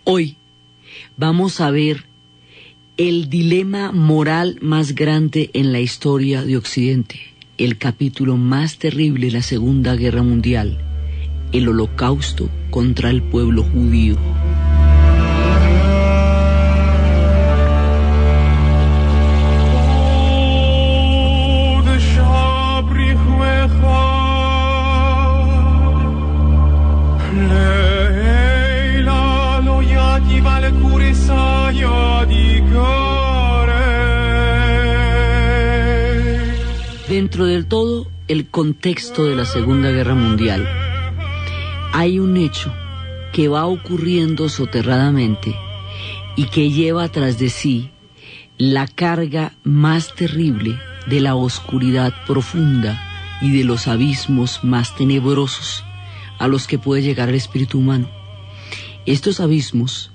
Hoy vamos a ver el dilema moral más grande en la historia de Occidente, el capítulo más terrible de la Segunda Guerra Mundial, el Holocausto contra el pueblo judío. Dentro del todo el contexto de la Segunda Guerra Mundial, hay un hecho que va ocurriendo soterradamente y que lleva tras de sí la carga más terrible de la oscuridad profunda y de los abismos más tenebrosos a los que puede llegar el espíritu humano. Estos abismos,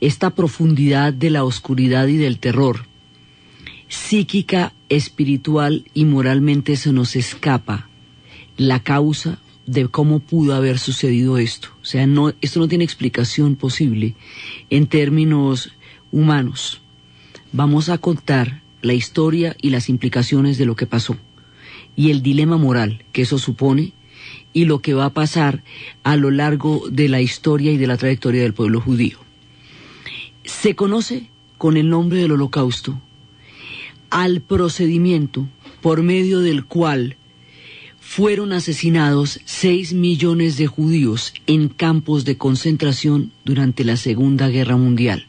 esta profundidad de la oscuridad y del terror, psíquica, espiritual y moralmente se nos escapa la causa de cómo pudo haber sucedido esto. O sea, esto no tiene explicación posible en términos humanos. Vamos a contar la historia y las implicaciones de lo que pasó y el dilema moral que eso supone y lo que va a pasar a lo largo de la historia y de la trayectoria del pueblo judío. Se conoce con el nombre del Holocausto al procedimiento por medio del cual fueron asesinados 6 millones de judíos en campos de concentración durante la Segunda Guerra Mundial.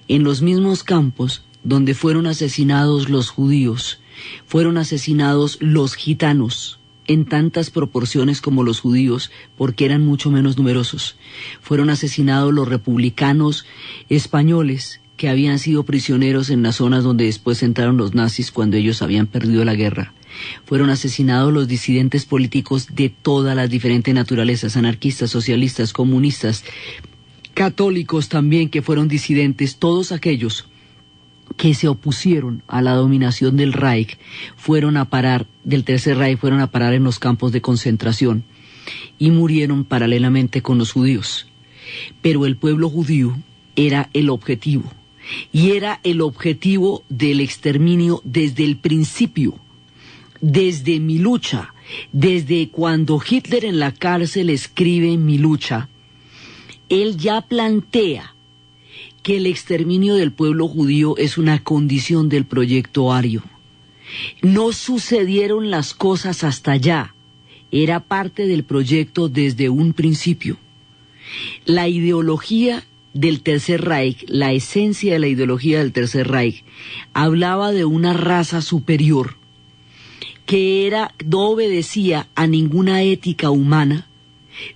En los mismos campos donde fueron asesinados los judíos, fueron asesinados los gitanos en tantas proporciones como los judíos, porque eran mucho menos numerosos. Fueron asesinados los republicanos españoles, que habían sido prisioneros en las zonas donde después entraron los nazis cuando ellos habían perdido la guerra. Fueron asesinados los disidentes políticos de todas las diferentes naturalezas, anarquistas, socialistas, comunistas, católicos también que fueron disidentes, todos aquellos que se opusieron a la dominación del Reich del Tercer Reich, fueron a parar en los campos de concentración y murieron paralelamente con los judíos. Pero el pueblo judío era el objetivo. Y era el objetivo del exterminio desde el principio, desde Mi lucha, desde cuando Hitler en la cárcel escribe Mi lucha, él ya plantea que el exterminio del pueblo judío es una condición del proyecto ario. No sucedieron las cosas hasta allá, era parte del proyecto desde un principio. La ideología del Tercer Reich, la esencia de la ideología del Tercer Reich, hablaba de una raza superior que no obedecía a ninguna ética humana,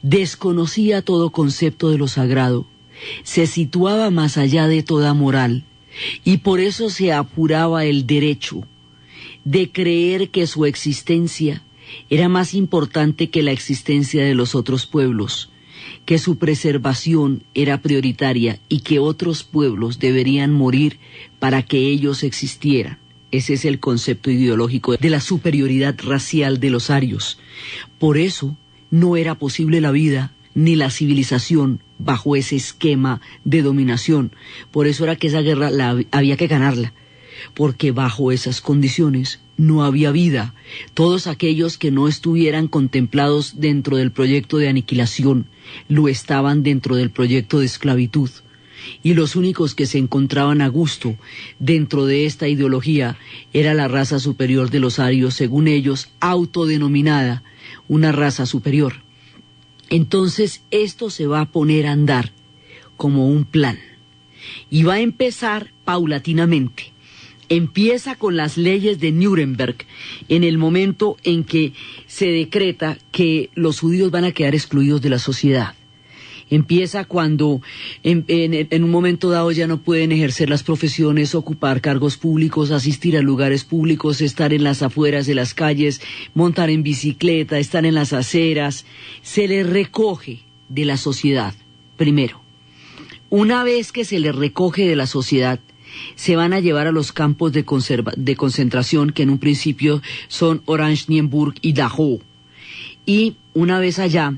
desconocía todo concepto de lo sagrado, se situaba más allá de toda moral y por eso se apuraba el derecho de creer que su existencia era más importante que la existencia de los otros pueblos, que su preservación era prioritaria y que otros pueblos deberían morir para que ellos existieran. Ese es el concepto ideológico de la superioridad racial de los arios. Por eso no era posible la vida ni la civilización bajo ese esquema de dominación. Por eso era que esa guerra había que ganarla, porque bajo esas condiciones no había vida. Todos aquellos que no estuvieran contemplados dentro del proyecto de aniquilación lo estaban dentro del proyecto de esclavitud, y los únicos que se encontraban a gusto dentro de esta ideología era la raza superior de los arios, según ellos autodenominada una raza superior. Entonces esto se va a poner a andar como un plan y va a empezar paulatinamente. Empieza con las leyes de Nuremberg, en el momento en que se decreta que los judíos van a quedar excluidos de la sociedad. Empieza cuando en un momento dado ya no pueden ejercer las profesiones, ocupar cargos públicos, asistir a lugares públicos, estar en las afueras de las calles, montar en bicicleta, estar en las aceras. Se les recoge de la sociedad, primero. Una vez que se les recoge de la sociedad, se van a llevar a los campos de concentración, que en un principio son Oranienburg y Dachau. Y una vez allá,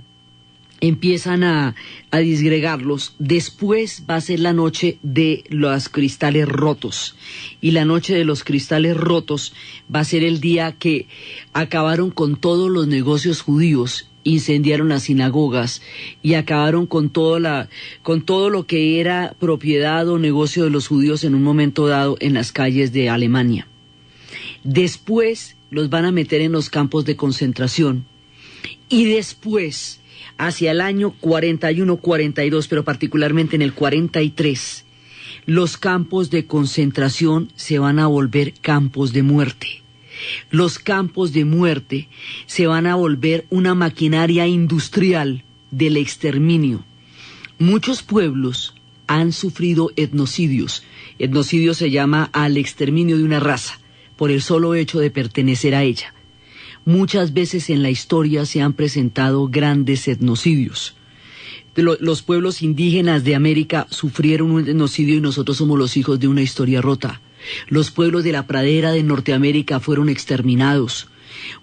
empiezan a disgregarlos. Después va a ser la noche de los cristales rotos, y la noche de los cristales rotos va a ser el día que acabaron con todos los negocios judíos, incendiaron las sinagogas y acabaron con todo lo que era propiedad o negocio de los judíos en un momento dado en las calles de Alemania. Después los van a meter en los campos de concentración, y después, hacia el año 41, 42, pero particularmente en el 43, los campos de concentración se van a volver campos de muerte. Los campos de muerte se van a volver una maquinaria industrial del exterminio. Muchos pueblos han sufrido etnocidios. Etnocidio se llama al exterminio de una raza por el solo hecho de pertenecer a ella. Muchas veces en la historia se han presentado grandes etnocidios. Los pueblos indígenas de América sufrieron un etnocidio y nosotros somos los hijos de una historia rota. Los pueblos de la pradera de Norteamérica fueron exterminados.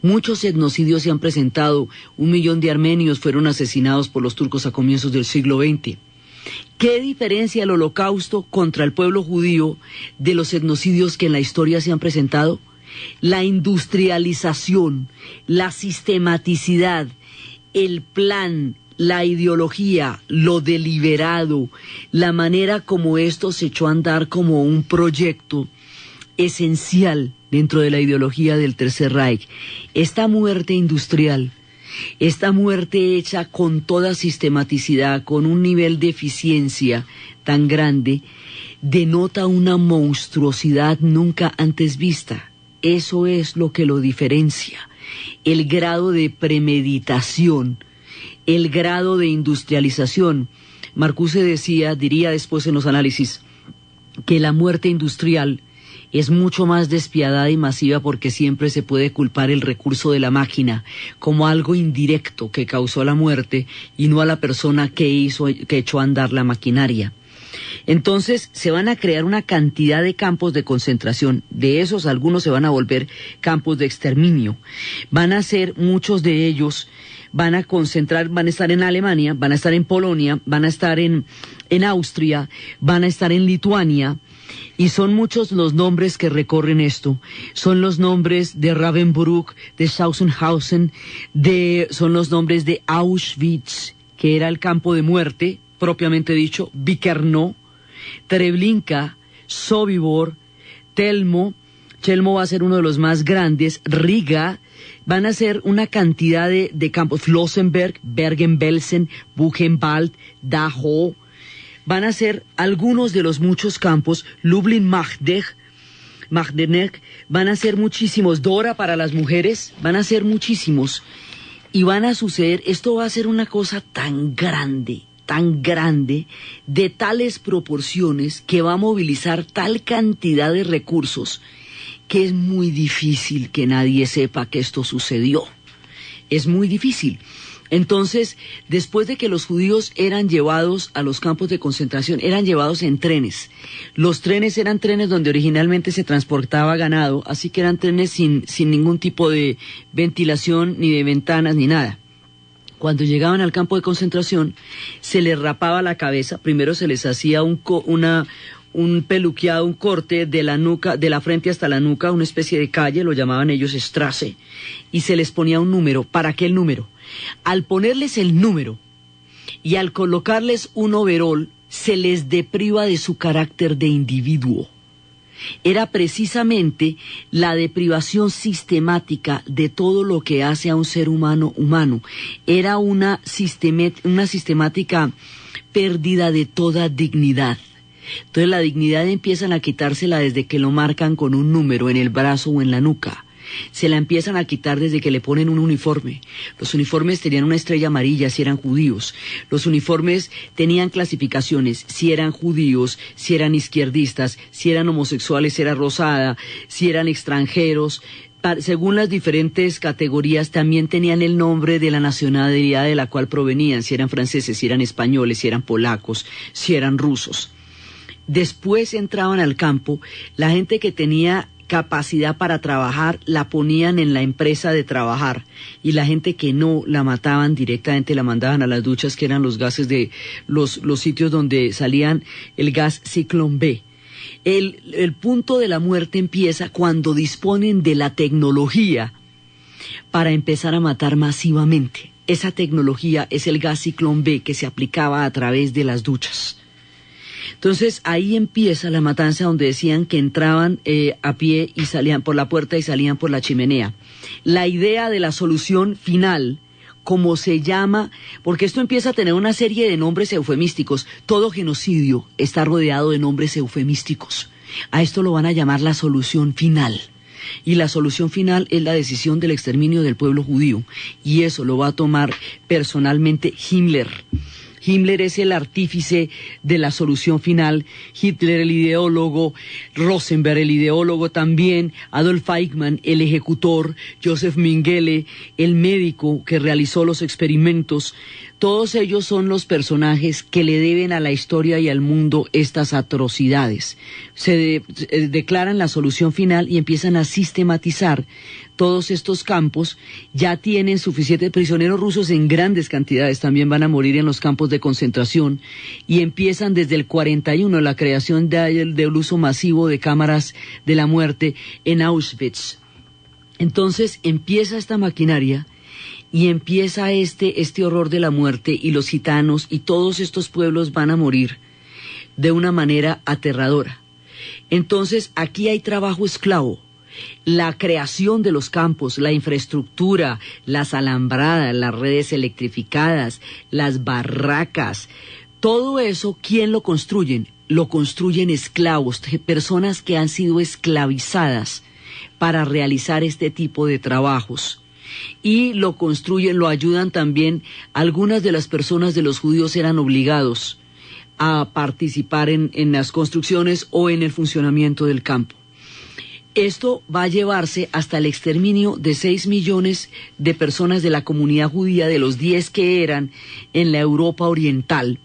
Muchos etnocidios se han presentado. 1 millón de armenios fueron asesinados por los turcos a comienzos del siglo XX. ¿Qué diferencia el Holocausto contra el pueblo judío de los etnocidios que en la historia se han presentado? La industrialización, la sistematicidad, el plan, la ideología, lo deliberado, la manera como esto se echó a andar como un proyecto esencial dentro de la ideología del Tercer Reich. Esta muerte industrial, esta muerte hecha con toda sistematicidad, con un nivel de eficiencia tan grande, denota una monstruosidad nunca antes vista. Eso es lo que lo diferencia, el grado de premeditación, el grado de industrialización. Marcuse diría después en los análisis, que la muerte industrial es mucho más despiadada y masiva porque siempre se puede culpar el recurso de la máquina como algo indirecto que causó la muerte y no a la persona que echó a andar la maquinaria. Entonces se van a crear una cantidad de campos de concentración. De esos algunos se van a volver campos de exterminio. Van a ser muchos de ellos, van a estar en Alemania, van a estar en Polonia, van a estar en Austria, van a estar en Lituania. Y son muchos los nombres que recorren esto. Son los nombres de Ravensbrück, de Sachsenhausen, son los nombres de Auschwitz, que era el campo de muerte, propiamente dicho, Brno, Treblinka, Sobibor, Chelmno va a ser uno de los más grandes, Riga, van a ser una cantidad de campos, Flossenberg, Bergen-Belsen, Buchenwald, Dachau, van a ser algunos de los muchos campos, Lublin-Majdanek, van a ser muchísimos, Dora para las mujeres, van a ser muchísimos, y van a suceder, esto va a ser una cosa tan grande, de tales proporciones, que va a movilizar tal cantidad de recursos, que es muy difícil que nadie sepa que esto sucedió. Es muy difícil. Entonces, después de que los judíos eran llevados a los campos de concentración, eran llevados en trenes. Los trenes eran trenes donde originalmente se transportaba ganado, así que eran trenes sin ningún tipo de ventilación, ni de ventanas, ni nada. Cuando llegaban al campo de concentración, se les rapaba la cabeza. Primero se les hacía un peluqueado, un corte de la nuca, de la frente hasta la nuca, una especie de calle, lo llamaban ellos Strasse, y se les ponía un número. ¿Para qué el número? Al ponerles el número y al colocarles un overol, se les depriva de su carácter de individuo. Era precisamente la deprivación sistemática de todo lo que hace a un ser humano. Era una sistemática pérdida de toda dignidad. Entonces la dignidad empiezan a quitársela desde que lo marcan con un número en el brazo o en la nuca. Se la empiezan a quitar desde que le ponen un uniforme. Los uniformes tenían una estrella amarilla si eran judíos. Los uniformes tenían clasificaciones, si eran judíos, si eran izquierdistas, si eran homosexuales era rosada, si eran extranjeros. Según las diferentes categorías también tenían el nombre de la nacionalidad de la cual provenían, si eran franceses, si eran españoles, si eran polacos, si eran rusos. Después entraban al campo la gente que tenía capacidad para trabajar, la ponían en la empresa de trabajar, y la gente que no, la mataban directamente, la mandaban a las duchas, que eran los gases de los sitios donde salían el gas Ciclón B. El punto de la muerte empieza cuando disponen de la tecnología para empezar a matar masivamente. Esa tecnología es el gas Ciclón B, que se aplicaba a través de las duchas. Entonces ahí empieza la matanza, donde decían que entraban a pie y salían por la puerta y salían por la chimenea. La idea de la solución final, como se llama, porque esto empieza a tener una serie de nombres eufemísticos. Todo genocidio está rodeado de nombres eufemísticos. A esto lo van a llamar la solución final. Y la solución final es la decisión del exterminio del pueblo judío. Y eso lo va a tomar personalmente Himmler. Himmler es el artífice de la solución final, Hitler el ideólogo, Rosenberg el ideólogo también, Adolf Eichmann el ejecutor, Joseph Mengele el médico que realizó los experimentos. Todos ellos son los personajes que le deben a la historia y al mundo estas atrocidades. Se declaran la solución final y empiezan a sistematizar todos estos campos. Ya tienen suficientes prisioneros rusos en grandes cantidades, también van a morir en los campos de concentración, y empiezan desde el 41 la creación del uso masivo de cámaras de la muerte en Auschwitz. Entonces empieza esta maquinaria y empieza este horror de la muerte, y los gitanos y todos estos pueblos van a morir de una manera aterradora. Entonces aquí hay trabajo esclavo. La creación de los campos, la infraestructura, las alambradas, las redes electrificadas, las barracas, todo eso, ¿quién lo construyen? Lo construyen esclavos, personas que han sido esclavizadas para realizar este tipo de trabajos. Y lo construyen, lo ayudan también. Algunas de las personas de los judíos eran obligados a participar en las construcciones o en el funcionamiento del campo. Esto va a llevarse hasta el exterminio de 6 millones de personas de la comunidad judía, de los 10 que eran en la Europa oriental,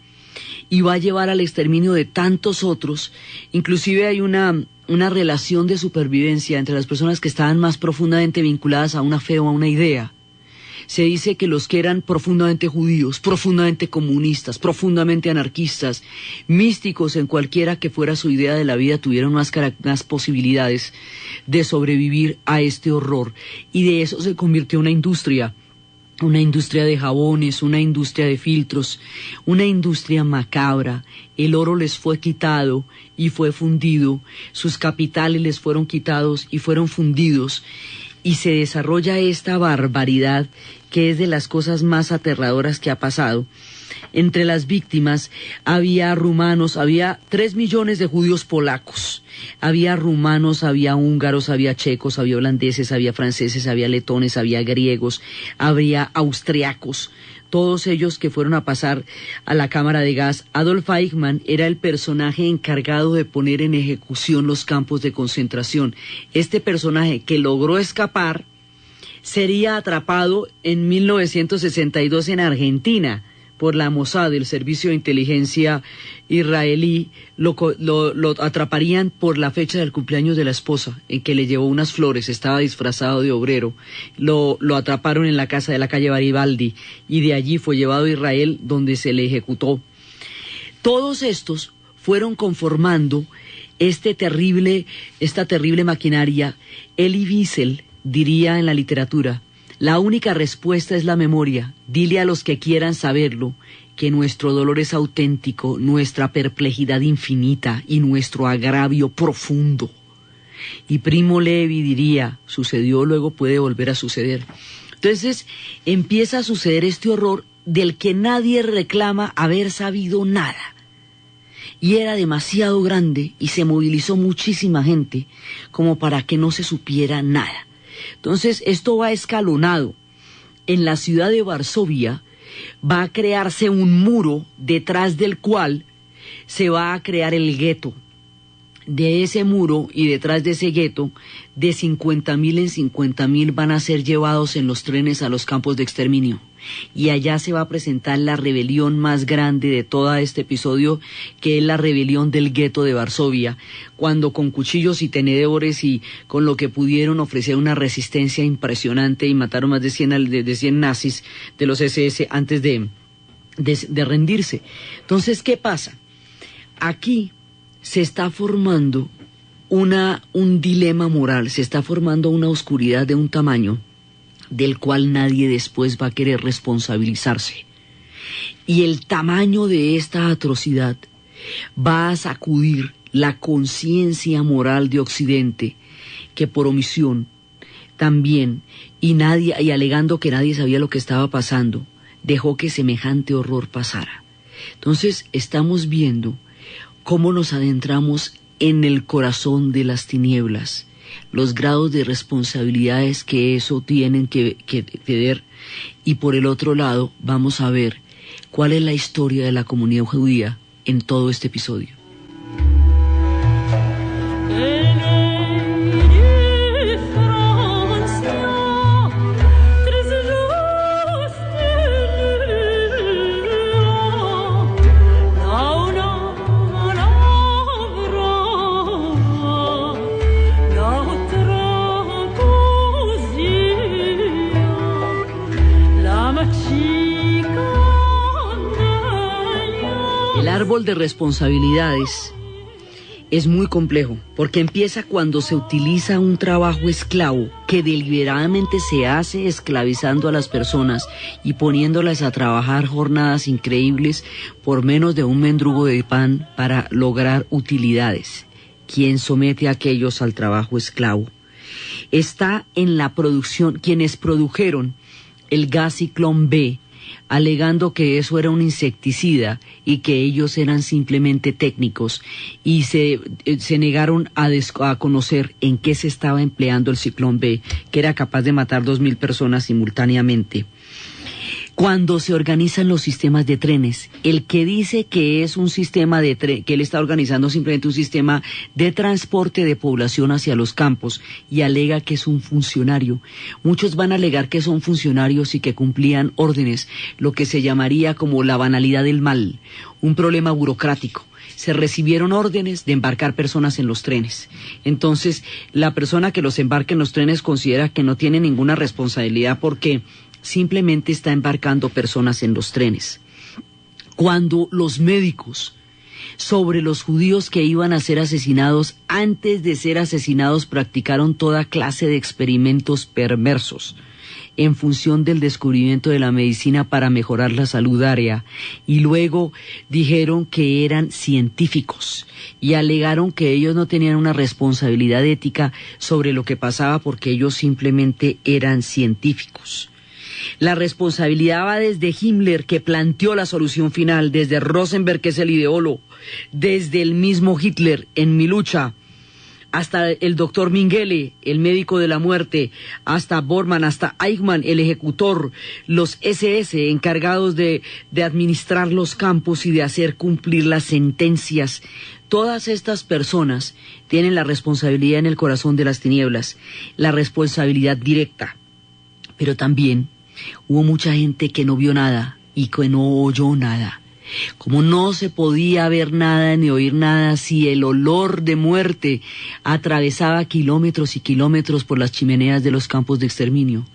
y va a llevar al exterminio de tantos otros. Inclusive hay una relación de supervivencia entre las personas que estaban más profundamente vinculadas a una fe o a una idea. Se dice que los que eran profundamente judíos, profundamente comunistas, profundamente anarquistas, místicos en cualquiera que fuera su idea de la vida, tuvieron más posibilidades de sobrevivir a este horror. Y de eso se convirtió una industria de jabones, una industria de filtros, una industria macabra. El oro les fue quitado y fue fundido, sus capitales les fueron quitados y fueron fundidos, y se desarrolla esta barbaridad que es de las cosas más aterradoras que ha pasado. Entre las víctimas había rumanos, había 3 millones de judíos polacos, había rumanos, había húngaros, había checos, había holandeses, había franceses, había letones, había griegos, había austriacos, todos ellos que fueron a pasar a la cámara de gas. Adolf Eichmann era el personaje encargado de poner en ejecución los campos de concentración. Este personaje, que logró escapar, sería atrapado en 1962 en Argentina por la Mossad, el servicio de inteligencia israelí. Lo atraparían por la fecha del cumpleaños de la esposa, en que le llevó unas flores, estaba disfrazado de obrero. Lo atraparon en la casa de la calle Garibaldi, y de allí fue llevado a Israel, donde se le ejecutó. Todos estos fueron conformando esta terrible maquinaria. Elie Wiesel diría en la literatura: la única respuesta es la memoria. Dile a los que quieran saberlo que nuestro dolor es auténtico, nuestra perplejidad infinita y nuestro agravio profundo. Y Primo Levi diría: sucedió, luego puede volver a suceder. Entonces empieza a suceder este horror del que nadie reclama haber sabido nada. Y era demasiado grande y se movilizó muchísima gente como para que no se supiera nada. Entonces esto va escalonado. En la ciudad de Varsovia va a crearse un muro detrás del cual se va a crear el gueto. de ese muro y detrás de ese gueto, de 50.000 en 50.000 van a ser llevados en los trenes a los campos de exterminio. Y allá se va a presentar la rebelión más grande de todo este episodio, que es la rebelión del gueto de Varsovia, cuando con cuchillos y tenedores y con lo que pudieron ofrecer una resistencia impresionante y mataron más de 100 nazis de los SS antes de rendirse. Entonces, ¿qué pasa? Aquí se está formando un dilema moral, se está formando una oscuridad de un tamaño del cual nadie después va a querer responsabilizarse. Y el tamaño de esta atrocidad va a sacudir la conciencia moral de Occidente, que por omisión también, y alegando que nadie sabía lo que estaba pasando, dejó que semejante horror pasara. Entonces estamos viendo cómo nos adentramos en el corazón de las tinieblas, los grados de responsabilidades que eso tienen que ver, y por el otro lado vamos a ver cuál es la historia de la comunidad judía en todo este episodio. El árbol de responsabilidades es muy complejo, porque empieza cuando se utiliza un trabajo esclavo que deliberadamente se hace esclavizando a las personas y poniéndolas a trabajar jornadas increíbles por menos de un mendrugo de pan para lograr utilidades. ¿Quién somete a aquellos al trabajo esclavo? Está en la producción, quienes produjeron el gas Ciclón B, alegando que eso era un insecticida y que ellos eran simplemente técnicos, y se negaron a conocer en qué se estaba empleando el Ciclón B, que era capaz de matar 2.000 personas simultáneamente. Cuando se organizan los sistemas de trenes, el que dice que es un sistema que él está organizando simplemente un sistema de transporte de población hacia los campos, y alega que es un funcionario. Muchos van a alegar que son funcionarios y que cumplían órdenes, lo que se llamaría como la banalidad del mal, un problema burocrático. Se recibieron órdenes de embarcar personas en los trenes. Entonces, la persona que los embarca en los trenes considera que no tiene ninguna responsabilidad porque simplemente está embarcando personas en los trenes. Cuando los médicos sobre los judíos que iban a ser asesinados, antes de ser asesinados, practicaron toda clase de experimentos perversos en función del descubrimiento de la medicina para mejorar la salud aria, y luego dijeron que eran científicos y alegaron que ellos no tenían una responsabilidad ética sobre lo que pasaba porque ellos simplemente eran científicos. La responsabilidad va desde Himmler, que planteó la solución final, desde Rosenberg, que es el ideólogo, desde el mismo Hitler en Mi lucha, hasta el doctor Mengele, el médico de la muerte, hasta Bormann, hasta Eichmann, el ejecutor, los SS encargados de administrar los campos y de hacer cumplir las sentencias. Todas estas personas tienen la responsabilidad en el corazón de las tinieblas, la responsabilidad directa, pero también hubo mucha gente que no vio nada y que no oyó nada. Como no se podía ver nada ni oír nada, si el olor de muerte atravesaba kilómetros y kilómetros por las chimeneas de los campos de exterminio.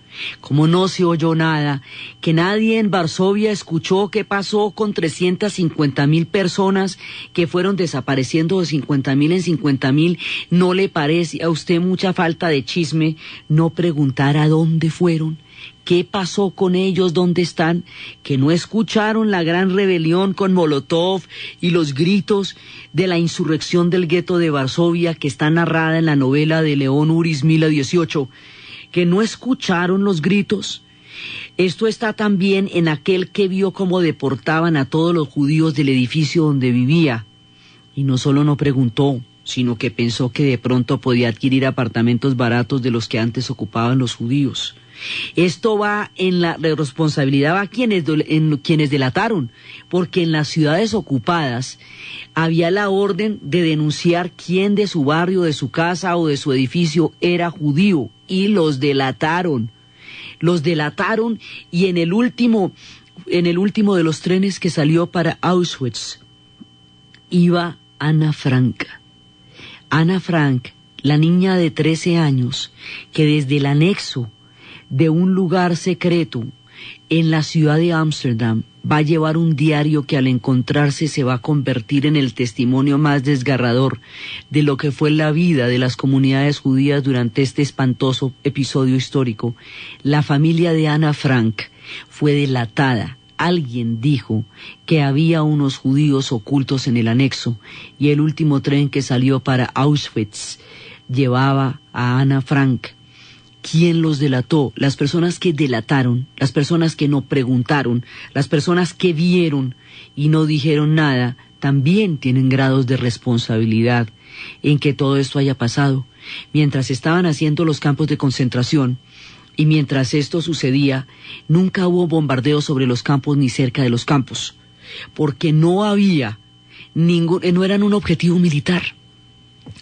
Como no se oyó nada, que nadie en Varsovia escuchó qué pasó con 350.000 personas que fueron desapareciendo de 50.000 en 50.000, ¿no le parece a usted mucha falta de chisme no preguntar a dónde fueron? ¿Qué pasó con ellos? ¿Dónde están? ¿Que no escucharon la gran rebelión con Molotov y los gritos de la insurrección del gueto de Varsovia, que está narrada en la novela de León Uris Mila 18? ¿Que no escucharon los gritos? Esto está también en aquel que vio cómo deportaban a todos los judíos del edificio donde vivía. Y no solo no preguntó, sino que pensó que de pronto podía adquirir apartamentos baratos de los que antes ocupaban los judíos. Esto va en la responsabilidad, va en quienes delataron, porque en las ciudades ocupadas había la orden de denunciar quién de su barrio, de su casa o de su edificio era judío, y los delataron. Los delataron, y en el último de los trenes que salió para Auschwitz iba Ana Frank. Ana Frank, la niña de 13 años, que desde el anexo de un lugar secreto en la ciudad de Ámsterdam va a llevar un diario que al encontrarse se va a convertir en el testimonio más desgarrador de lo que fue la vida de las comunidades judías durante este espantoso episodio histórico. La familia de Ana Frank fue delatada. Alguien dijo que había unos judíos ocultos en el anexo, y el último tren que salió para Auschwitz llevaba a Ana Frank. ¿Quién los delató? Las personas que delataron, las personas que no preguntaron, las personas que vieron y no dijeron nada, también tienen grados de responsabilidad en que todo esto haya pasado. Mientras estaban haciendo los campos de concentración y mientras esto sucedía, nunca hubo bombardeos sobre los campos ni cerca de los campos, porque no había no eran un objetivo militar.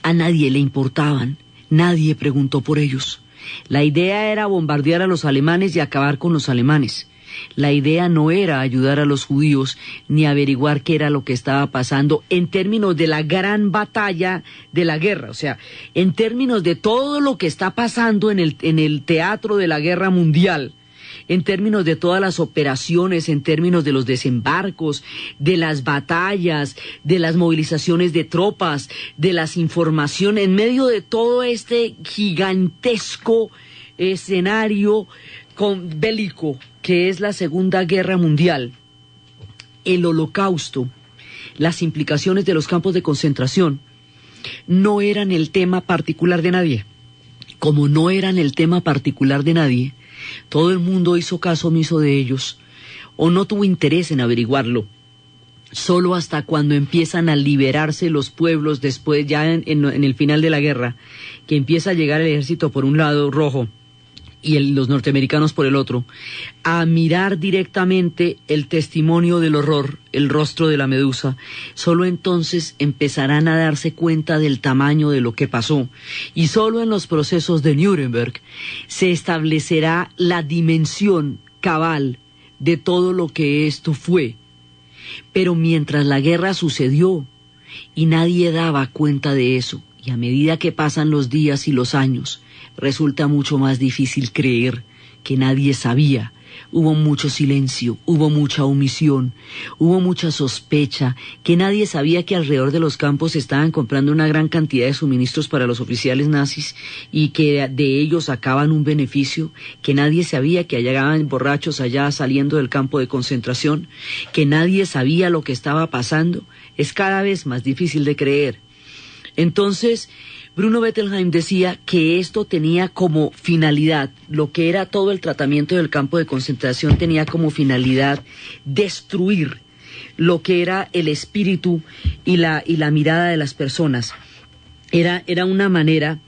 A nadie le importaban, nadie preguntó por ellos. La idea era bombardear a los alemanes y acabar con los alemanes. La idea no era ayudar a los judíos ni averiguar qué era lo que estaba pasando en términos de la gran batalla de la guerra, o sea, en términos de todo lo que está pasando en el teatro de la guerra mundial, en términos de todas las operaciones, en términos de los desembarcos, de las batallas, de las movilizaciones de tropas, de las informaciones, en medio de todo este gigantesco escenario bélico que es la Segunda Guerra Mundial, el Holocausto, las implicaciones de los campos de concentración, no eran el tema particular de nadie. Como no eran el tema particular de nadie, todo el mundo hizo caso omiso de ellos, o no tuvo interés en averiguarlo. Solo hasta cuando empiezan a liberarse los pueblos, después ya en el final de la guerra, que empieza a llegar el ejército por un lado rojo y los norteamericanos por el otro, a mirar directamente el testimonio del horror, el rostro de la medusa, solo entonces empezarán a darse cuenta del tamaño de lo que pasó, y solo en los procesos de Nuremberg se establecerá la dimensión cabal de todo lo que esto fue. Pero mientras la guerra sucedió y nadie daba cuenta de eso, y a medida que pasan los días y los años, resulta mucho más difícil creer que nadie sabía. Hubo mucho silencio, hubo mucha omisión, hubo mucha sospecha, que nadie sabía que alrededor de los campos estaban comprando una gran cantidad de suministros para los oficiales nazis y que de ellos sacaban un beneficio, que nadie sabía que llegaban borrachos allá saliendo del campo de concentración, que nadie sabía lo que estaba pasando. Es cada vez más difícil de creer. Entonces, Bruno Bettelheim decía que esto tenía como finalidad, lo que era todo el tratamiento del campo de concentración tenía como finalidad destruir lo que era el espíritu y la mirada de las personas. Era una manera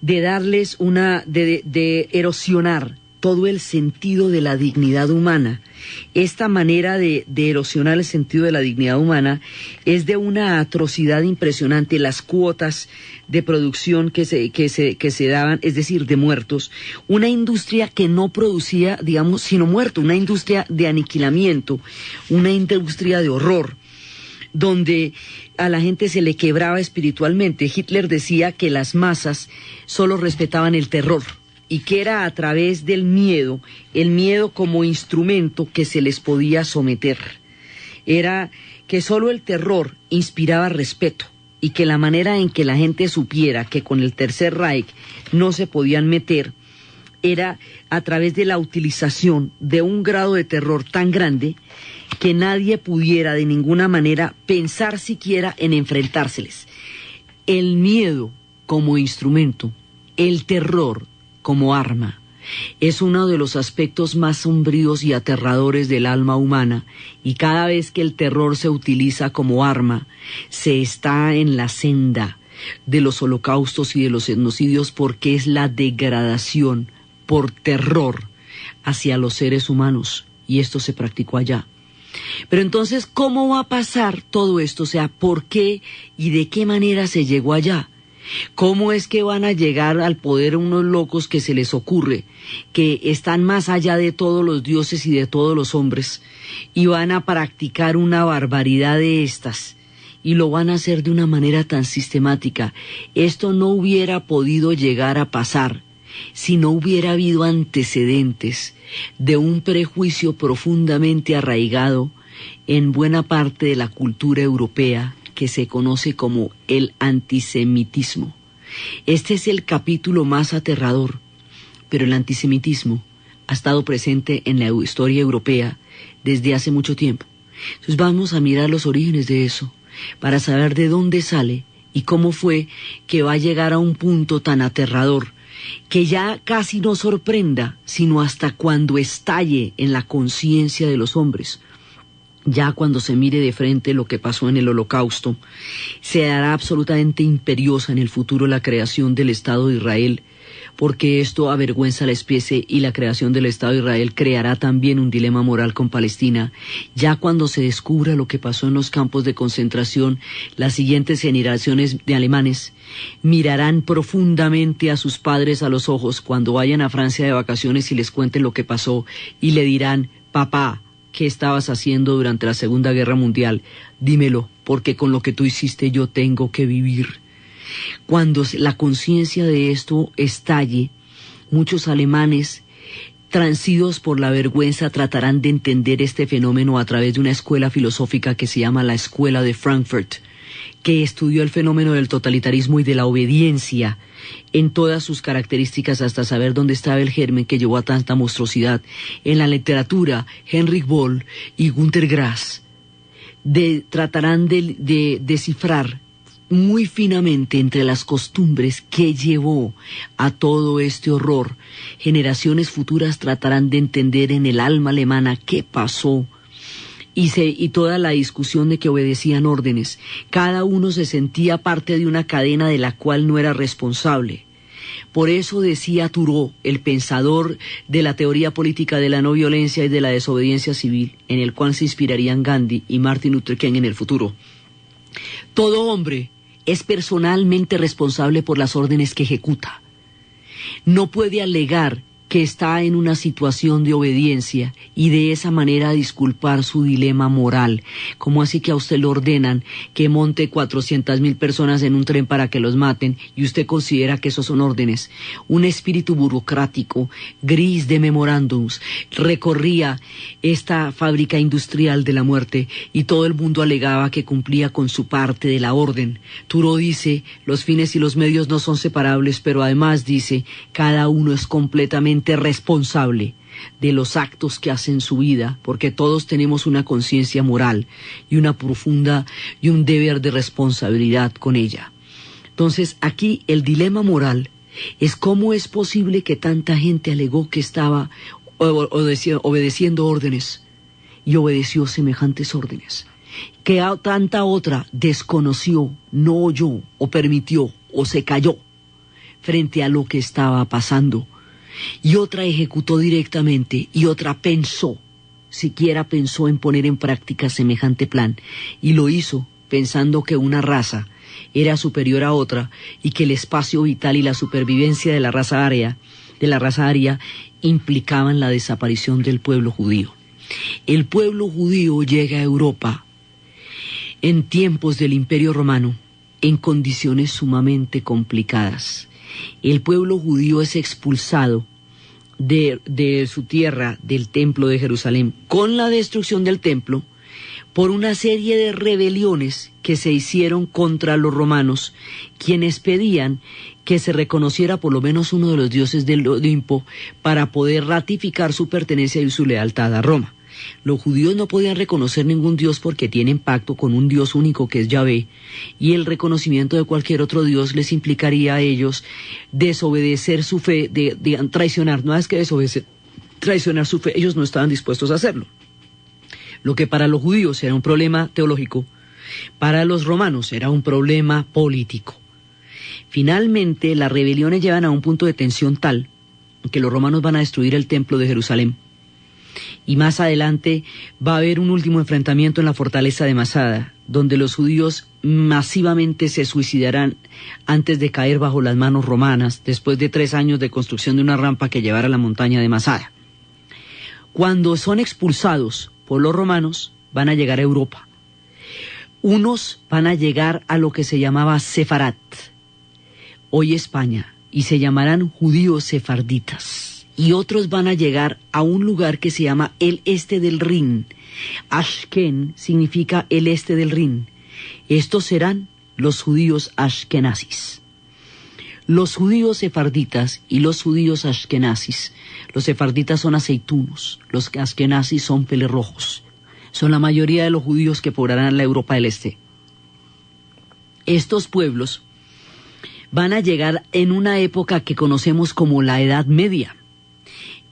de darles de erosionar todo el sentido de la dignidad humana. Esta manera de erosionar el sentido de la dignidad humana es de una atrocidad impresionante. Las cuotas de producción que se daban, es decir, de muertos, una industria que no producía, digamos, sino muerto, una industria de aniquilamiento, una industria de horror, donde a la gente se le quebraba espiritualmente. Hitler decía que las masas solo respetaban el terror, y que era a través del miedo, el miedo como instrumento que se les podía someter. Era que solo el terror inspiraba respeto, y que la manera en que la gente supiera que con el Tercer Reich no se podían meter era a través de la utilización de un grado de terror tan grande que nadie pudiera de ninguna manera pensar siquiera en enfrentárseles. El miedo como instrumento, el terror como arma, es uno de los aspectos más sombríos y aterradores del alma humana, y cada vez que el terror se utiliza como arma, se está en la senda de los holocaustos y de los etnocidios, porque es la degradación por terror hacia los seres humanos, y esto se practicó allá. Pero entonces, ¿cómo va a pasar todo esto? O sea, ¿por qué y de qué manera se llegó allá? ¿Cómo es que van a llegar al poder unos locos que se les ocurre, que están más allá de todos los dioses y de todos los hombres, y van a practicar una barbaridad de estas, y lo van a hacer de una manera tan sistemática? Esto no hubiera podido llegar a pasar si no hubiera habido antecedentes de un prejuicio profundamente arraigado en buena parte de la cultura europea, que se conoce como el antisemitismo. Este es el capítulo más aterrador, pero el antisemitismo ha estado presente en la historia europea desde hace mucho tiempo. Entonces vamos a mirar los orígenes de eso, para saber de dónde sale y cómo fue que va a llegar a un punto tan aterrador, que ya casi no sorprenda, sino hasta cuando estalle en la conciencia de los hombres. Ya cuando se mire de frente lo que pasó en el Holocausto, se hará absolutamente imperiosa en el futuro la creación del Estado de Israel, porque esto avergüenza a la especie, y la creación del Estado de Israel creará también un dilema moral con Palestina. Ya cuando se descubra lo que pasó en los campos de concentración, las siguientes generaciones de alemanes mirarán profundamente a sus padres a los ojos cuando vayan a Francia de vacaciones y les cuenten lo que pasó, y le dirán: papá, ¿qué estabas haciendo durante la Segunda Guerra Mundial? Dímelo, porque con lo que tú hiciste yo tengo que vivir. Cuando la conciencia de esto estalle, muchos alemanes, transidos por la vergüenza, tratarán de entender este fenómeno a través de una escuela filosófica que se llama la Escuela de Frankfurt, que estudió el fenómeno del totalitarismo y de la obediencia en todas sus características, hasta saber dónde estaba el germen que llevó a tanta monstruosidad. En la literatura, Heinrich Böll y Günter Grass tratarán de descifrar muy finamente entre las costumbres que llevó a todo este horror. Generaciones futuras tratarán de entender en el alma alemana qué pasó, y toda la discusión de que obedecían órdenes. Cada uno se sentía parte de una cadena de la cual no era responsable. Por eso decía Thoreau, el pensador de la teoría política de la no violencia y de la desobediencia civil, en el cual se inspirarían Gandhi y Martin Luther King en el futuro: todo hombre es personalmente responsable por las órdenes que ejecuta. No puede alegar que está en una situación de obediencia y de esa manera disculpar su dilema moral. ¿Cómo así que a usted le ordenan que monte 400,000 personas en un tren para que los maten y usted considera que esos son órdenes? Un espíritu burocrático, gris de memorándums, recorría esta fábrica industrial de la muerte, y todo el mundo alegaba que cumplía con su parte de la orden. Thoreau dice: los fines y los medios no son separables, pero además dice: cada uno es completamente responsable de los actos que hace en su vida, porque todos tenemos una conciencia moral y una profunda y un deber de responsabilidad con ella. Entonces, aquí el dilema moral es cómo es posible que tanta gente alegó que estaba obedeciendo órdenes y obedeció semejantes órdenes, que tanta otra desconoció, no oyó o permitió o se calló frente a lo que estaba pasando, y otra ejecutó directamente, y otra siquiera pensó en poner en práctica semejante plan, y lo hizo pensando que una raza era superior a otra, y que el espacio vital y la supervivencia de la raza aria implicaban la desaparición del pueblo judío. El pueblo judío llega a Europa en tiempos del Imperio Romano en condiciones sumamente complicadas. El pueblo judío es expulsado de su tierra, del templo de Jerusalén, con la destrucción del templo, por una serie de rebeliones que se hicieron contra los romanos, quienes pedían que se reconociera por lo menos uno de los dioses del Olimpo para poder ratificar su pertenencia y su lealtad a Roma. Los judíos no podían reconocer ningún dios porque tienen pacto con un dios único que es Yahvé, y el reconocimiento de cualquier otro dios les implicaría a ellos desobedecer su fe, traicionar, no es que desobedecer, traicionar su fe. Ellos no estaban dispuestos a hacerlo. Lo que para los judíos era un problema teológico, para los romanos era un problema político. Finalmente, las rebeliones llevan a un punto de tensión tal que los romanos van a destruir el templo de Jerusalén. Y más adelante va a haber un último enfrentamiento en la fortaleza de Masada, donde los judíos masivamente se suicidarán antes de caer bajo las manos romanas, después de 3 años de construcción de una rampa que llevara a la montaña de Masada. Cuando son expulsados por los romanos, van a llegar a Europa. Unos van a llegar a lo que se llamaba Sefarat, hoy España, y se llamarán judíos sefarditas. Y otros van a llegar a un lugar que se llama el este del Rin. Ashken significa el este del Rin. Estos serán los judíos ashkenazis. Los judíos sefarditas y los judíos ashkenazis. Los sefarditas son aceitunos, los ashkenazis son pelirrojos. Son la mayoría de los judíos que poblarán la Europa del Este. Estos pueblos van a llegar en una época que conocemos como la Edad Media.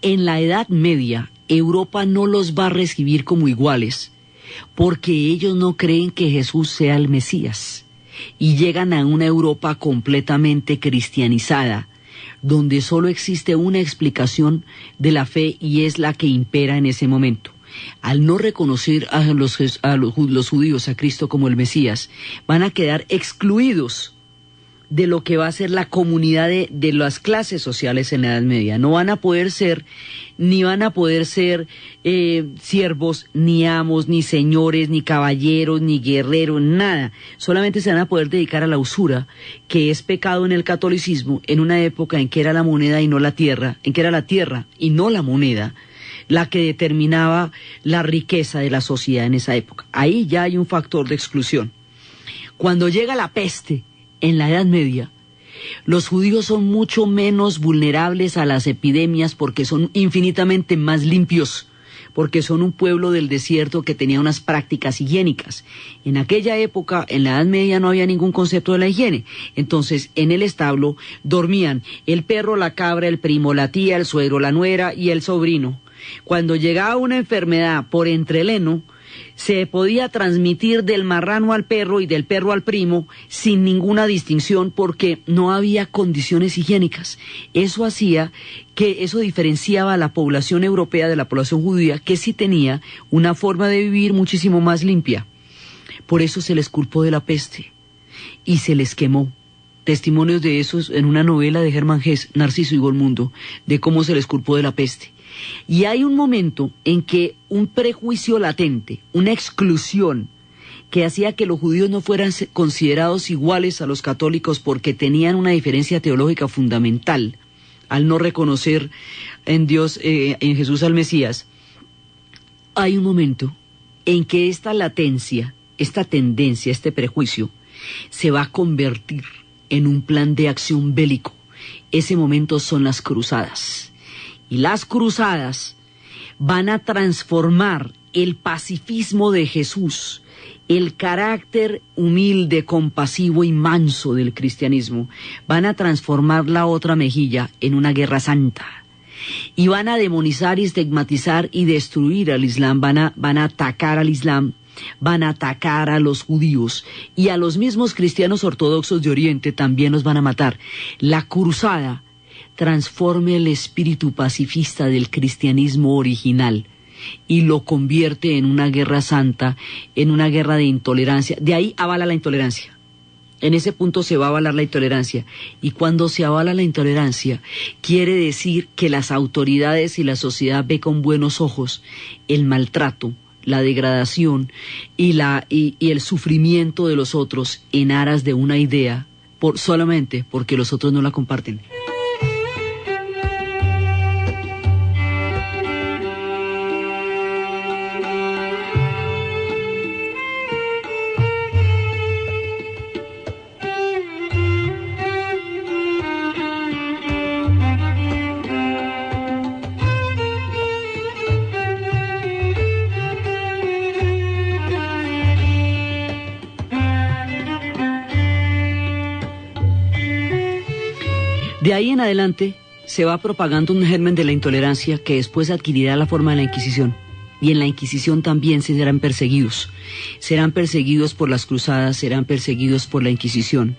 En la Edad Media, Europa no los va a recibir como iguales, porque ellos no creen que Jesús sea el Mesías, y llegan a una Europa completamente cristianizada, donde solo existe una explicación de la fe y es la que impera en ese momento. Al no reconocer a los judíos, a Cristo como el Mesías, van a quedar excluidos de lo que va a ser la comunidad de las clases sociales en la Edad Media. No van a poder ser, ni van a poder ser siervos, ni amos, ni señores, ni caballeros, ni guerreros, nada. Solamente se van a poder dedicar a la usura, que es pecado en el catolicismo, en una época en que era la moneda y no la tierra, en que era la tierra y no la moneda, la que determinaba la riqueza de la sociedad en esa época. Ahí ya hay un factor de exclusión. Cuando llega la peste en la Edad Media, los judíos son mucho menos vulnerables a las epidemias porque son infinitamente más limpios, porque son un pueblo del desierto que tenía unas prácticas higiénicas. En aquella época, en la Edad Media, no había ningún concepto de la higiene. Entonces, en el establo dormían el perro, la cabra, el primo, la tía, el suegro, la nuera y el sobrino. Cuando llegaba una enfermedad por entreleno, se podía transmitir del marrano al perro y del perro al primo sin ninguna distinción porque no había condiciones higiénicas. Eso diferenciaba a la población europea de la población judía, que sí tenía una forma de vivir muchísimo más limpia. Por eso se les culpó de la peste y se les quemó. Testimonios de esos en una novela de Hermann Hesse, Narciso y Golmundo, de cómo se les culpó de la peste. Y hay un momento en que un prejuicio latente, una exclusión que hacía que los judíos no fueran considerados iguales a los católicos porque tenían una diferencia teológica fundamental al no reconocer en Dios, en Jesús al Mesías. Hay un momento en que esta latencia, esta tendencia, este prejuicio se va a convertir en un plan de acción bélico. Ese momento son las cruzadas. Y las cruzadas van a transformar el pacifismo de Jesús, el carácter humilde, compasivo y manso del cristianismo, van a transformar la otra mejilla en una guerra santa. Y van a demonizar y estigmatizar y destruir al Islam, van a atacar al Islam, van a atacar a los judíos y a los mismos cristianos ortodoxos de Oriente también los van a matar. La cruzada transforma el espíritu pacifista del cristianismo original y lo convierte en una guerra santa, en una guerra de intolerancia. De ahí avala la intolerancia. En ese punto se va a avalar la intolerancia. Y cuando se avala la intolerancia, quiere decir que las autoridades y la sociedad ve con buenos ojos el maltrato, la degradación y el sufrimiento de los otros en aras de una idea, solamente porque los otros no la comparten. De ahí en adelante se va propagando un germen de la intolerancia que después adquirirá la forma de la Inquisición. Y en la Inquisición también serán perseguidos. Serán perseguidos por las cruzadas, serán perseguidos por la Inquisición.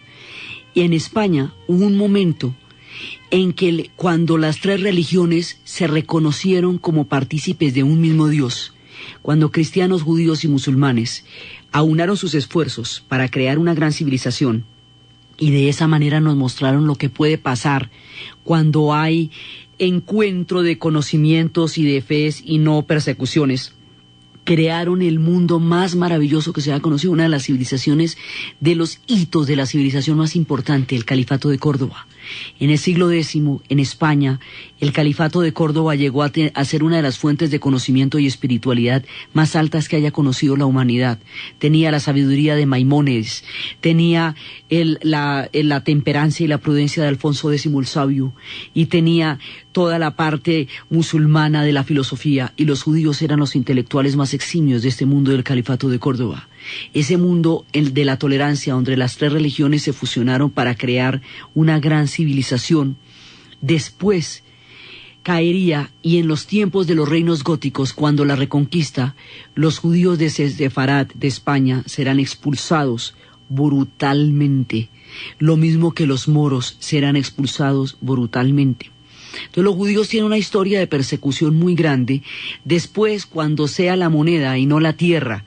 Y en España hubo un momento en que cuando las tres religiones se reconocieron como partícipes de un mismo Dios, cuando cristianos, judíos y musulmanes aunaron sus esfuerzos para crear una gran civilización, y de esa manera nos mostraron lo que puede pasar cuando hay encuentro de conocimientos y de fes y no persecuciones. Crearon el mundo más maravilloso que se ha conocido, una de las civilizaciones, de los hitos de la civilización más importante, el Califato de Córdoba. En el siglo X, en España, el Califato de Córdoba llegó a ser una de las fuentes de conocimiento y espiritualidad más altas que haya conocido la humanidad. Tenía la sabiduría de Maimónides, tenía la temperancia y la prudencia de Alfonso X el Sabio, y tenía toda la parte musulmana de la filosofía, y los judíos eran los intelectuales más eximios de este mundo del Califato de Córdoba. Ese mundo, el de la tolerancia, donde las tres religiones se fusionaron para crear una gran civilización, después caería, y en los tiempos de los reinos góticos, cuando la reconquista, los judíos de Sefarad, de España, serán expulsados brutalmente, lo mismo que los moros serán expulsados brutalmente. Entonces los judíos tienen una historia de persecución muy grande. Después, cuando sea la moneda y no la tierra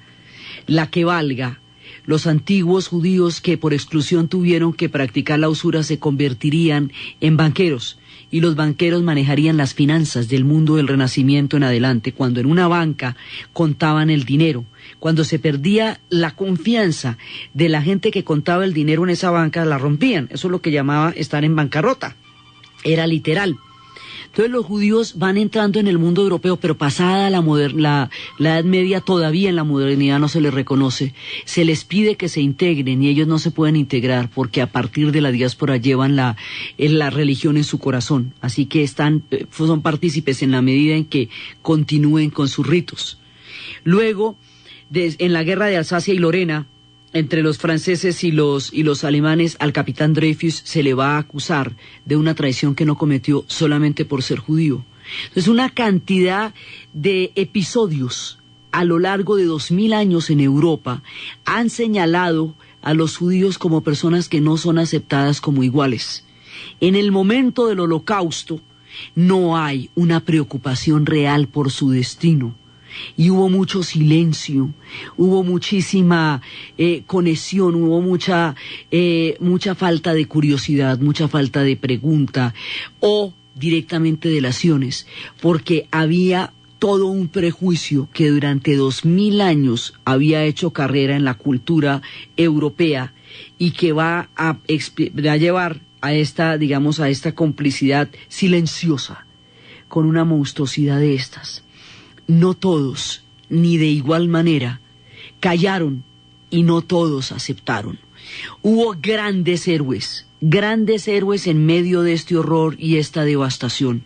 la que valga, los antiguos judíos que por exclusión tuvieron que practicar la usura se convertirían en banqueros, y los banqueros manejarían las finanzas del mundo del Renacimiento en adelante, cuando en una banca contaban el dinero. Cuando se perdía la confianza de la gente que contaba el dinero en esa banca, la rompían. Eso es lo que llamaba estar en bancarrota. Era literal. Entonces los judíos van entrando en el mundo europeo, pero pasada la Edad Media, todavía en la modernidad no se les reconoce. Se les pide que se integren y ellos no se pueden integrar porque a partir de la diáspora llevan la religión en su corazón. Así que son partícipes en la medida en que continúen con sus ritos. Luego, en la guerra de Alsacia y Lorena, entre los franceses y los alemanes, al capitán Dreyfus se le va a acusar de una traición que no cometió solamente por ser judío. Entonces, una cantidad de episodios a lo largo de 2000 años en Europa han señalado a los judíos como personas que no son aceptadas como iguales. En el momento del Holocausto no hay una preocupación real por su destino. Y hubo mucho silencio, hubo muchísima conexión, hubo mucha falta de curiosidad, mucha falta de pregunta o directamente delaciones, porque había todo un prejuicio que durante 2000 años había hecho carrera en la cultura europea y que va a llevar a esta complicidad silenciosa con una monstruosidad de estas. No todos, ni de igual manera, callaron y no todos aceptaron. Hubo grandes héroes en medio de este horror y esta devastación.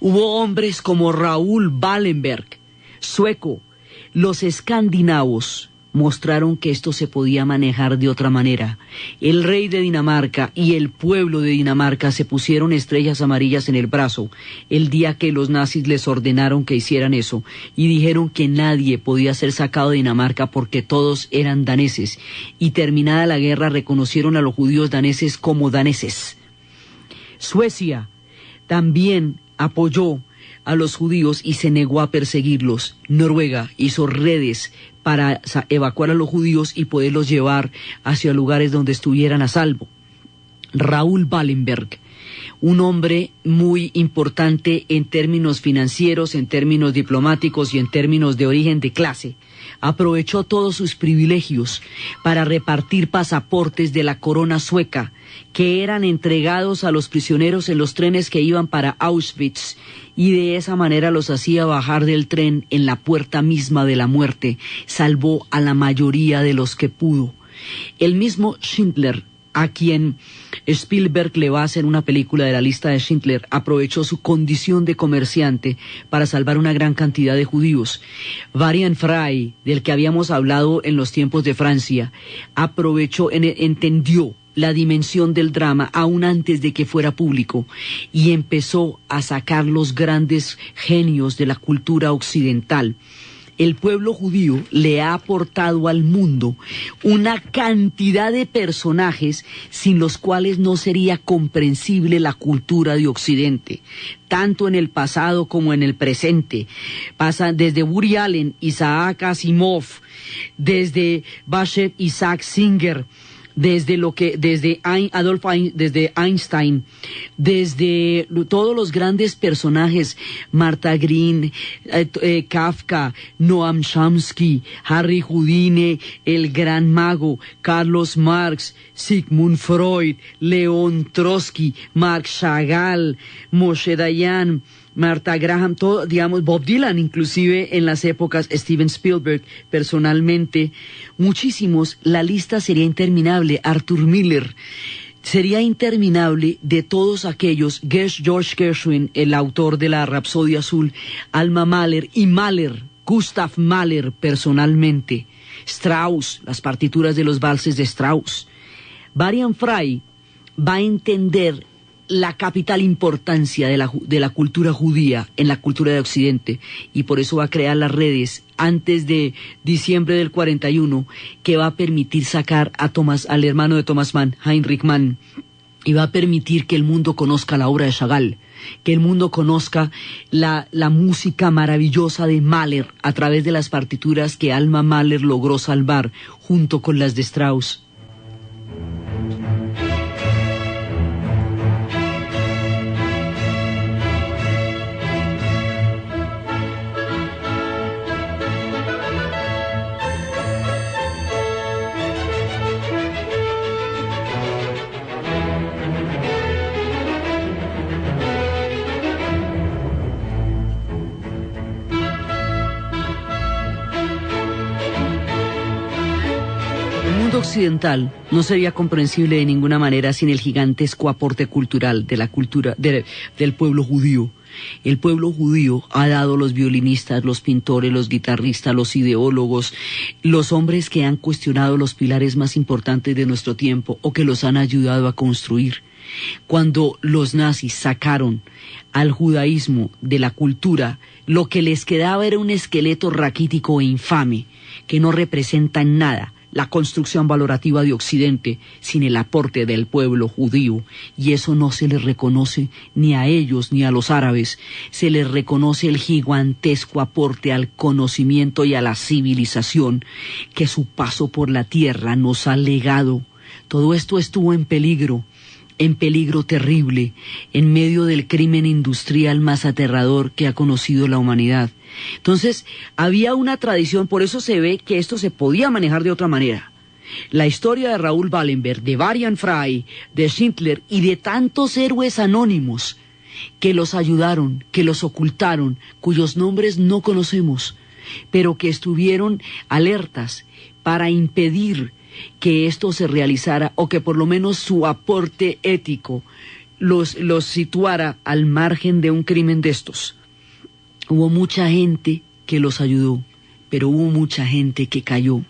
Hubo hombres como Raúl Wallenberg, sueco. Los escandinavos mostraron que esto se podía manejar de otra manera. El rey de Dinamarca y el pueblo de Dinamarca se pusieron estrellas amarillas en el brazo el día que los nazis les ordenaron que hicieran eso, y dijeron que nadie podía ser sacado de Dinamarca porque todos eran daneses, y terminada la guerra reconocieron a los judíos daneses como daneses. Suecia también apoyó a los judíos y se negó a perseguirlos. Noruega hizo redes para evacuar a los judíos y poderlos llevar hacia lugares donde estuvieran a salvo. Raúl Wallenberg, un hombre muy importante en términos financieros, en términos diplomáticos y en términos de origen de clase, aprovechó todos sus privilegios para repartir pasaportes de la corona sueca que eran entregados a los prisioneros en los trenes que iban para Auschwitz, y de esa manera los hacía bajar del tren en la puerta misma de la muerte. Salvó a la mayoría de los que pudo. El mismo Schindler, a quien Spielberg le va a hacer una película de la lista de Schindler, aprovechó su condición de comerciante para salvar una gran cantidad de judíos. Varian Fry, del que habíamos hablado en los tiempos de Francia, entendió la dimensión del drama aún antes de que fuera público y empezó a sacar los grandes genios de la cultura occidental. el pueblo judío le ha aportado al mundo una cantidad de personajes sin los cuales no sería comprensible la cultura de Occidente, tanto en el pasado como en el presente. Pasa desde Woody Allen, Isaac Asimov, desde Bashev Isaac Singer, desde Einstein, desde todos los grandes personajes, Martha Green, Kafka, Noam Chomsky, Harry Houdini, el gran mago, Carlos Marx, Sigmund Freud, León Trotsky, Marc Chagall, Moshe Dayan, Martha Graham, todo, digamos, Bob Dylan, inclusive en las épocas, Steven Spielberg, personalmente, muchísimos, la lista sería interminable, Arthur Miller, sería interminable de todos aquellos, George Gershwin, el autor de la Rapsodia Azul, Alma Mahler y Mahler, Gustav Mahler personalmente, Strauss, las partituras de los valses de Strauss. Varian Fry va a entender la capital importancia de la cultura judía en la cultura de Occidente, y por eso va a crear las redes antes de diciembre del 41, que va a permitir sacar al hermano de Thomas Mann, Heinrich Mann, y va a permitir que el mundo conozca la obra de Chagall, que el mundo conozca la música maravillosa de Mahler a través de las partituras que Alma Mahler logró salvar junto con las de Strauss. Occidental no sería comprensible de ninguna manera sin el gigantesco aporte cultural de la cultura del pueblo judío. El pueblo judío ha dado los violinistas, los pintores, los guitarristas, los ideólogos, los hombres que han cuestionado los pilares más importantes de nuestro tiempo o que los han ayudado a construir. Cuando los nazis sacaron al judaísmo de la cultura, lo que les quedaba era un esqueleto raquítico e infame que no representa en nada la construcción valorativa de Occidente sin el aporte del pueblo judío, y eso no se les reconoce ni a ellos ni a los árabes. Se les reconoce el gigantesco aporte al conocimiento y a la civilización que su paso por la tierra nos ha legado. Todo esto estuvo en peligro terrible, en medio del crimen industrial más aterrador que ha conocido la humanidad. Entonces, había una tradición, por eso se ve que esto se podía manejar de otra manera. La historia de Raúl Wallenberg, de Varian Fry, de Schindler y de tantos héroes anónimos que los ayudaron, que los ocultaron, cuyos nombres no conocemos, pero que estuvieron alertas para impedir que esto se realizara, o que por lo menos su aporte ético los situara al margen de un crimen de estos. Hubo mucha gente que los ayudó, pero hubo mucha gente que cayó.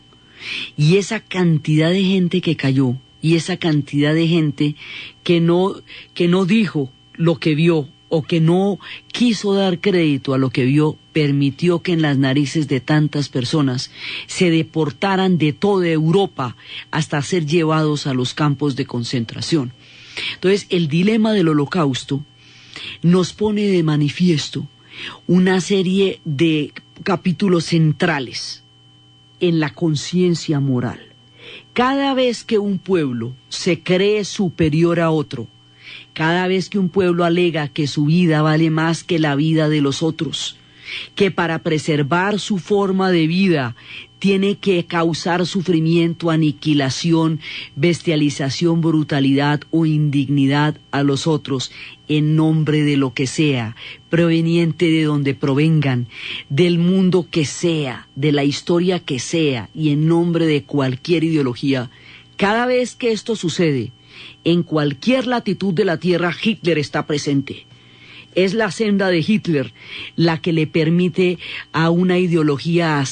Y esa cantidad de gente que cayó, y esa cantidad de gente que no dijo lo que vio, o que no quiso dar crédito a lo que vio, permitió que en las narices de tantas personas se deportaran de toda Europa hasta ser llevados a los campos de concentración. Entonces, el dilema del Holocausto nos pone de manifiesto una serie de capítulos centrales en la conciencia moral. Cada vez que un pueblo se cree superior a otro, cada vez que un pueblo alega que su vida vale más que la vida de los otros, que para preservar su forma de vida tiene que causar sufrimiento, aniquilación, bestialización, brutalidad o indignidad a los otros en nombre de lo que sea, proveniente de donde provengan, del mundo que sea, de la historia que sea y en nombre de cualquier ideología. Cada vez que esto sucede, en cualquier latitud de la Tierra, Hitler está presente. Es la senda de Hitler la que le permite a una ideología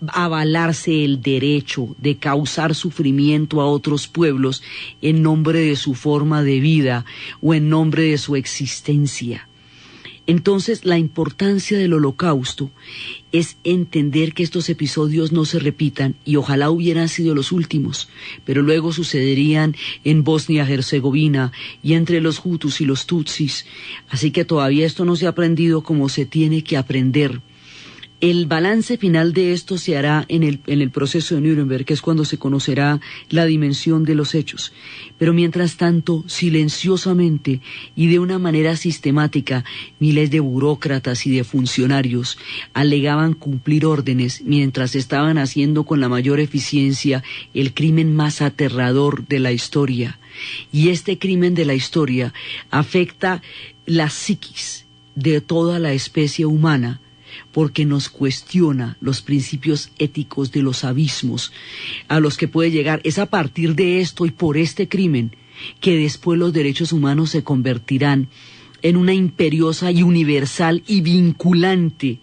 avalarse el derecho de causar sufrimiento a otros pueblos en nombre de su forma de vida o en nombre de su existencia. Entonces, la importancia del Holocausto es entender que estos episodios no se repitan, y ojalá hubieran sido los últimos, pero luego sucederían en Bosnia-Herzegovina y entre los Hutus y los Tutsis. Así que todavía esto no se ha aprendido como se tiene que aprender. El balance final de esto se hará en el proceso de Nuremberg, que es cuando se conocerá la dimensión de los hechos. Pero mientras tanto, silenciosamente y de una manera sistemática, miles de burócratas y de funcionarios alegaban cumplir órdenes mientras estaban haciendo con la mayor eficiencia el crimen más aterrador de la historia. Y este crimen de la historia afecta la psiquis de toda la especie humana, porque nos cuestiona los principios éticos de los abismos a los que puede llegar. Es a partir de esto y por este crimen que después los derechos humanos se convertirán en una imperiosa y universal y vinculante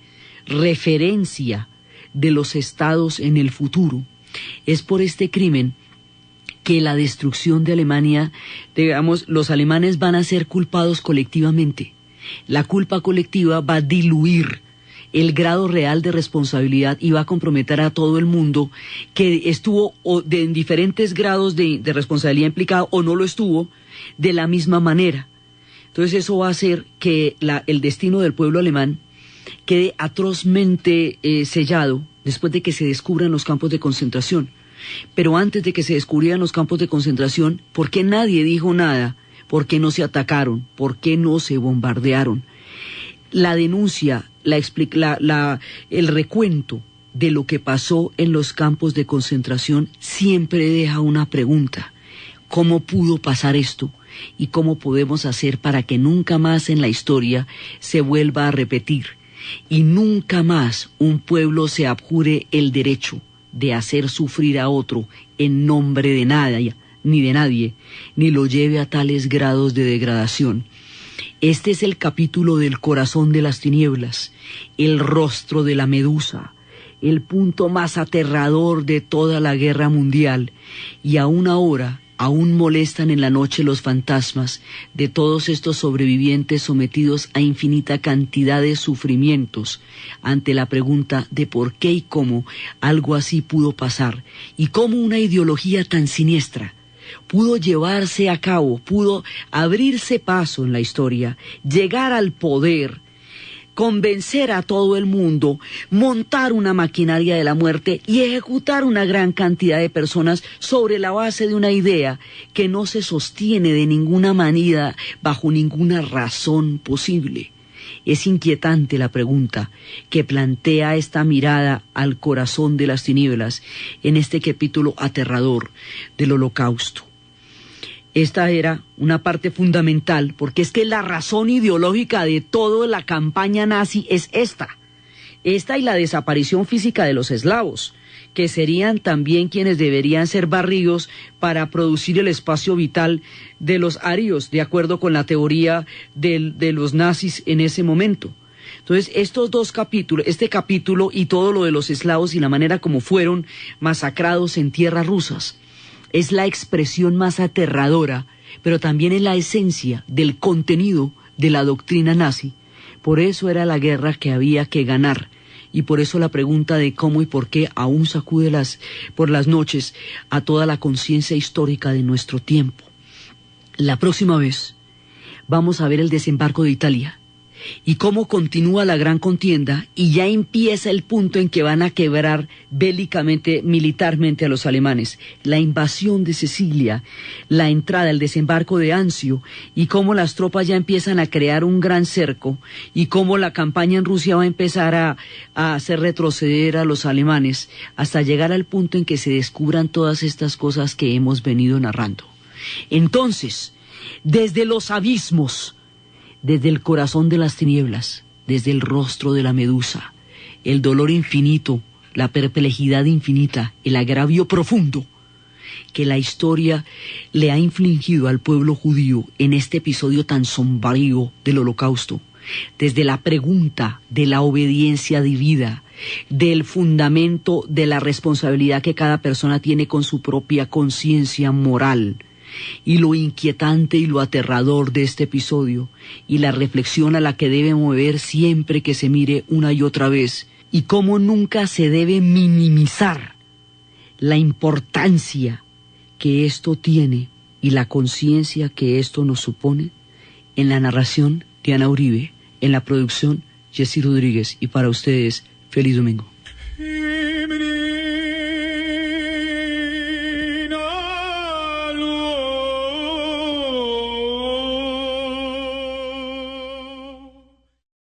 referencia de los estados en el futuro. Es por este crimen que la destrucción de Alemania, digamos, los alemanes van a ser culpados colectivamente. La culpa colectiva va a diluir el grado real de responsabilidad y va a comprometer a todo el mundo que estuvo en diferentes grados de responsabilidad implicado o no lo estuvo de la misma manera. Entonces eso va a hacer que el destino del pueblo alemán quede atrozmente sellado después de que se descubran los campos de concentración. Pero antes de que se descubrieran los campos de concentración, ¿por qué nadie dijo nada? ¿Por qué no se atacaron? ¿Por qué no se bombardearon? La denuncia, el recuento de lo que pasó en los campos de concentración siempre deja una pregunta: ¿cómo pudo pasar esto? ¿Y cómo podemos hacer para que nunca más en la historia se vuelva a repetir? Y nunca más un pueblo se abjure el derecho de hacer sufrir a otro en nombre de nadie, ni lo lleve a tales grados de degradación. Este es el capítulo del corazón de las tinieblas, el rostro de la medusa, el punto más aterrador de toda la guerra mundial, y aún ahora, aún molestan en la noche los fantasmas de todos estos sobrevivientes sometidos a infinita cantidad de sufrimientos ante la pregunta de por qué y cómo algo así pudo pasar, y cómo una ideología tan siniestra pudo llevarse a cabo, pudo abrirse paso en la historia, llegar al poder, convencer a todo el mundo, montar una maquinaria de la muerte y ejecutar una gran cantidad de personas sobre la base de una idea que no se sostiene de ninguna manera, bajo ninguna razón posible. Es inquietante la pregunta que plantea esta mirada al corazón de las tinieblas en este capítulo aterrador del Holocausto. Esta era una parte fundamental, porque es que la razón ideológica de toda la campaña nazi es esta y la desaparición física de los eslavos, que serían también quienes deberían ser barridos para producir el espacio vital de los arios, de acuerdo con la teoría de los nazis en ese momento. Entonces, estos dos capítulos, este capítulo y todo lo de los eslavos y la manera como fueron masacrados en tierras rusas, es la expresión más aterradora, pero también es la esencia del contenido de la doctrina nazi. Por eso era la guerra que había que ganar, y por eso la pregunta de cómo y por qué aún sacude por las noches a toda la conciencia histórica de nuestro tiempo. La próxima vez vamos a ver el desembarco de Italia y cómo continúa la gran contienda, y ya empieza el punto en que van a quebrar bélicamente, militarmente a los alemanes. La invasión de Sicilia, la entrada, el desembarco de Anzio, y cómo las tropas ya empiezan a crear un gran cerco, y cómo la campaña en Rusia va a empezar a hacer retroceder a los alemanes, hasta llegar al punto en que se descubran todas estas cosas que hemos venido narrando. Entonces, desde los abismos, desde el corazón de las tinieblas, desde el rostro de la medusa, el dolor infinito, la perplejidad infinita, el agravio profundo que la historia le ha infligido al pueblo judío en este episodio tan sombrío del Holocausto, desde la pregunta de la obediencia divina, del fundamento de la responsabilidad que cada persona tiene con su propia conciencia moral, y lo inquietante y lo aterrador de este episodio, y la reflexión a la que debe mover siempre que se mire una y otra vez, y cómo nunca se debe minimizar la importancia que esto tiene y la conciencia que esto nos supone. En la narración, Diana Uribe, en la producción, Jessy Rodríguez, y para ustedes, feliz domingo.